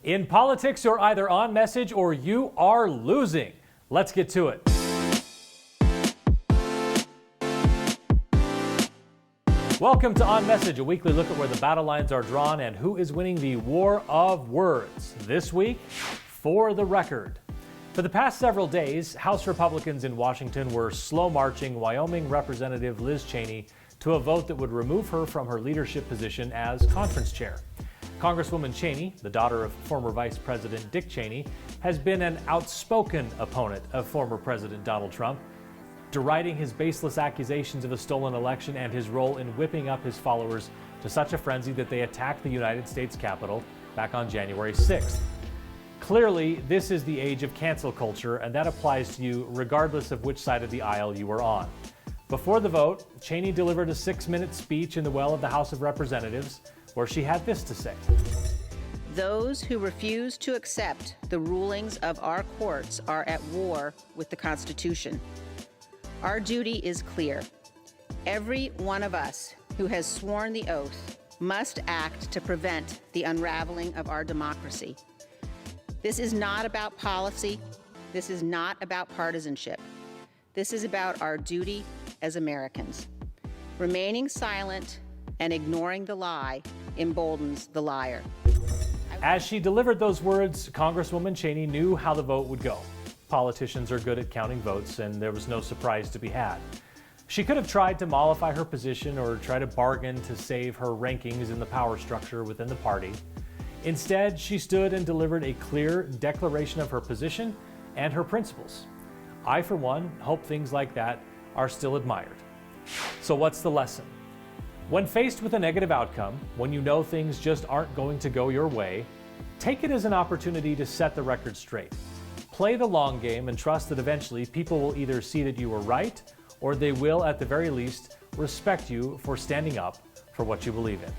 In politics, you're either on message or you are losing. Let's get to it. Welcome to On Message, a weekly look at where the battle lines are drawn and who is winning the war of words. This week, for the record. For the past several days, House Republicans in Washington were slow-marching Wyoming Representative Liz Cheney to a vote that would remove her from her leadership position as conference chair. Congresswoman Cheney, the daughter of former Vice President Dick Cheney, has been an outspoken opponent of former President Donald Trump, deriding his baseless accusations of a stolen election and his role in whipping up his followers to such a frenzy that they attacked the United States Capitol back on January 6th. Clearly, this is the age of cancel culture, and that applies to you regardless of which side of the aisle you are on. Before the vote, Cheney delivered a 6-minute speech in the well of the House of Representatives, where she had this to say. Those who refuse to accept the rulings of our courts are at war with the Constitution. Our duty is clear. Every one of us who has sworn the oath must act to prevent the unraveling of our democracy. This is not about policy. This is not about partisanship. This is about our duty as Americans. Remaining silent and ignoring the lie emboldens the liar. As she delivered those words, Congresswoman Cheney knew how the vote would go. Politicians are good at counting votes, and there was no surprise to be had. She could have tried to mollify her position or try to bargain to save her rankings in the power structure within the party. Instead, she stood and delivered a clear declaration of her position and her principles. I, for one, hope things like that are still admired. So what's the lesson? When faced with a negative outcome, when you know things just aren't going to go your way, take it as an opportunity to set the record straight. Play the long game and trust that eventually people will either see that you were right, or they will, at the very least, respect you for standing up for what you believe in.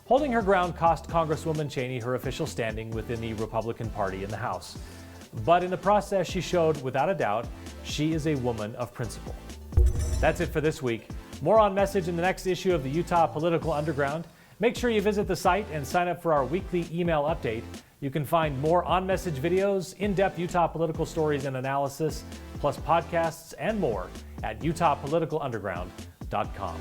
Holding her ground cost Congresswoman Cheney her official standing within the Republican Party in the House. But in the process, she showed, without a doubt, she is a woman of principle. That's it for this week. More On Message in the next issue of the Utah Political Underground. Make sure you visit the site and sign up for our weekly email update. You can find more On Message videos, in-depth Utah political stories and analysis, plus podcasts and more at utahpoliticalunderground.com.